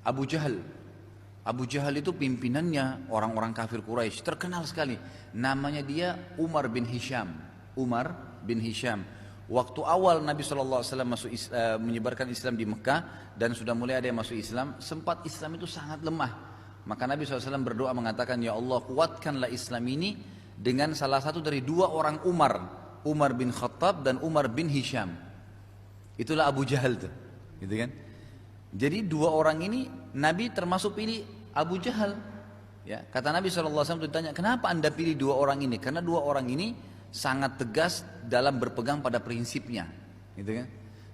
Abu Jahal. Abu Jahal itu pimpinannya orang-orang kafir Quraisy, terkenal sekali. Namanya dia Umar bin Hisham. Umar bin Hisham. Waktu awal Nabi SAW menyebarkan Islam di Mekah dan sudah mulai ada yang masuk Islam, sempat Islam itu sangat lemah. Maka Nabi SAW berdoa mengatakan, ya Allah kuatkanlah Islam ini dengan salah satu dari dua orang Umar, Umar bin Khattab dan Umar bin Hisham. Itulah Abu Jahal tuh, gitu kan? Jadi dua orang ini Nabi termasuk pilih Abu Jahal. Ya, kata Nabi SAW ditanya, kenapa anda pilih dua orang ini? Karena dua orang ini sangat tegas dalam berpegang pada prinsipnya, gitu kan?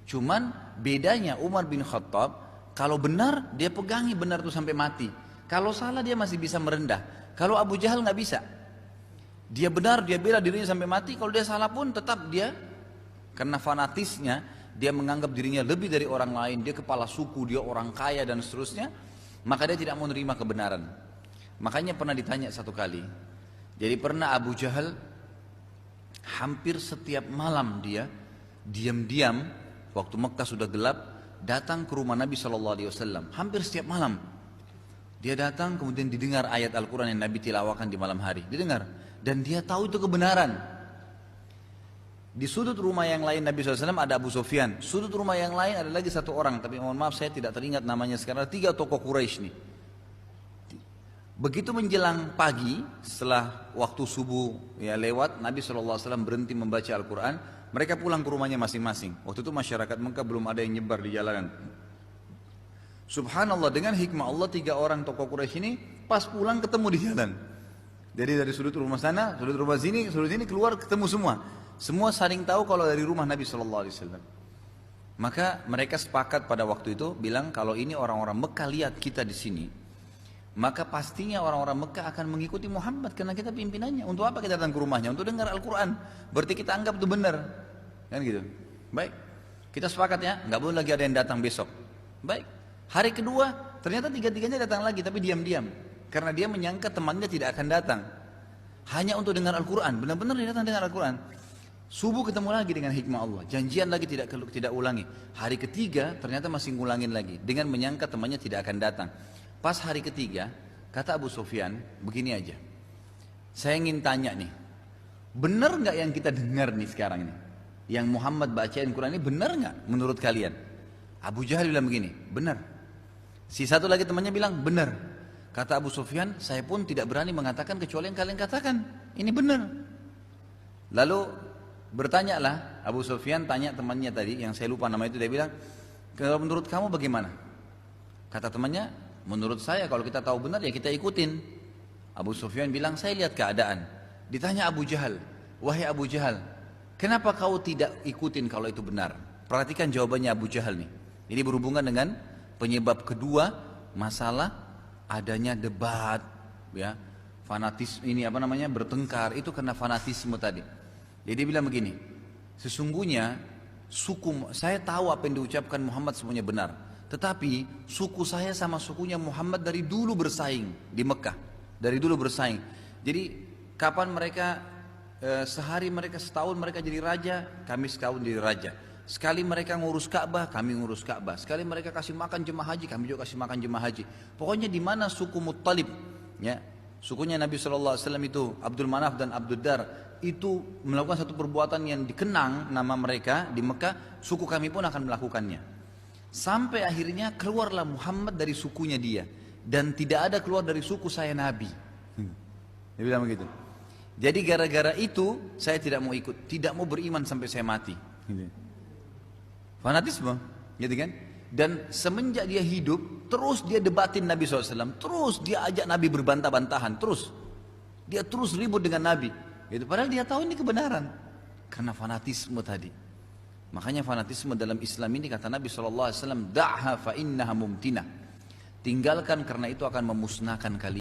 Cuman bedanya Umar bin Khattab, kalau benar dia pegangi benar tuh sampai mati. Kalau salah dia masih bisa merendah. Kalau Abu Jahal nggak bisa. Dia benar, dia bela dirinya sampai mati. Kalau dia salah pun tetap dia, karena fanatisnya, dia menganggap dirinya lebih dari orang lain, dia kepala suku, dia orang kaya dan seterusnya, maka dia tidak mau menerima kebenaran. Makanya pernah ditanya satu kali, jadi pernah Abu Jahal hampir setiap malam dia diam-diam waktu Mekah sudah gelap datang ke rumah Nabi SAW. Hampir setiap malam dia datang, kemudian didengar ayat Al-Quran yang Nabi tilawakan di malam hari, didengar, dan dia tahu itu kebenaran. Di sudut rumah yang lain Nabi SAW ada Abu Sufyan. Sudut rumah yang lain ada lagi satu orang, tapi mohon maaf saya tidak teringat namanya sekarang. Tiga tokoh Quraisy nih. Begitu menjelang pagi, setelah waktu subuh ya lewat, Nabi SAW berhenti membaca Al-Quran. Mereka pulang ke rumahnya masing-masing. Waktu itu masyarakat Mekah belum ada yang nyebar di jalanan. Subhanallah, dengan hikmah Allah, tiga orang tokoh Quraisy ini pas pulang ketemu di jalan. Jadi dari sudut rumah sana, sudut rumah sini, sudut sini keluar ketemu semua. Semua saling tahu kalau dari rumah Nabi SAW. Maka mereka sepakat pada waktu itu bilang, kalau ini orang-orang Mekah lihat kita di sini, maka pastinya orang-orang Mekah akan mengikuti Muhammad karena kita pimpinannya. Untuk apa kita datang ke rumahnya? Untuk dengar Al-Quran. Berarti kita anggap itu benar, kan gitu. Baik, kita sepakat ya, nggak boleh lagi ada yang datang besok. Baik, hari kedua ternyata tiga-tiganya datang lagi, tapi diam-diam, karena dia menyangka temannya tidak akan datang, hanya untuk dengar Al-Quran. Benar-benar dia datang dengar Al-Quran. Subuh ketemu lagi dengan hikmah Allah, janjian lagi tidak ulangi. Hari ketiga ternyata masih ngulangin lagi dengan menyangka temannya tidak akan datang. Pas hari ketiga kata Abu Sufyan, begini aja, saya ingin tanya nih, benar nggak yang kita dengar nih sekarang ini, yang Muhammad bacain Quran ini benar nggak menurut kalian? Abu Jahal bilang begini, benar. Si satu lagi temannya bilang benar. Kata Abu Sufyan, saya pun tidak berani mengatakan kecuali yang kalian katakan ini benar. Lalu bertanyalah Abu Sufyan, tanya temannya tadi yang saya lupa nama itu, dia bilang, kalau menurut kamu bagaimana? Kata temannya, menurut saya kalau kita tahu benar ya kita ikutin. Abu Sufyan bilang, saya lihat keadaan. Ditanya Abu Jahal, wahai Abu Jahal, kenapa kau tidak ikutin kalau itu benar? Perhatikan jawabannya Abu Jahal nih. Ini berhubungan dengan penyebab kedua masalah adanya debat, ya, fanatisme ini bertengkar, itu karena fanatisme tadi. Jadi dia bilang begini, sesungguhnya saya tahu apa yang diucapkan Muhammad semuanya benar, tetapi suku saya sama sukunya Muhammad dari dulu bersaing di Mekah, dari dulu bersaing. Jadi kapan mereka setahun mereka jadi raja, kami setahun jadi raja. Sekali mereka ngurus Ka'bah, kami ngurus Ka'bah. Sekali mereka kasih makan jemaah haji, kami juga kasih makan jemaah haji. Pokoknya di mana suku Muttalib, ya, sukunya Nabi SAW itu Abdul Manaf dan Abdul Dar, itu melakukan satu perbuatan yang dikenang nama mereka di Mekah, suku kami pun akan melakukannya. Sampai akhirnya keluarlah Muhammad dari sukunya dia, dan tidak ada keluar dari suku saya Nabi. Dia bilang begitu. Jadi gara-gara itu saya tidak mau ikut, tidak mau beriman sampai saya mati. Fanatisme, gitu kan? Dan semenjak dia hidup, terus dia debatin Nabi SAW, terus dia ajak Nabi berbantah-bantahan, terus dia terus ribut dengan Nabi. Gitu. Padahal dia tahu ini kebenaran, karena fanatisme tadi. Makanya fanatisme dalam Islam ini kata Nabi SAW, da'ha fa innaha mumtinah. Tinggalkan karena itu akan memusnahkan kalian.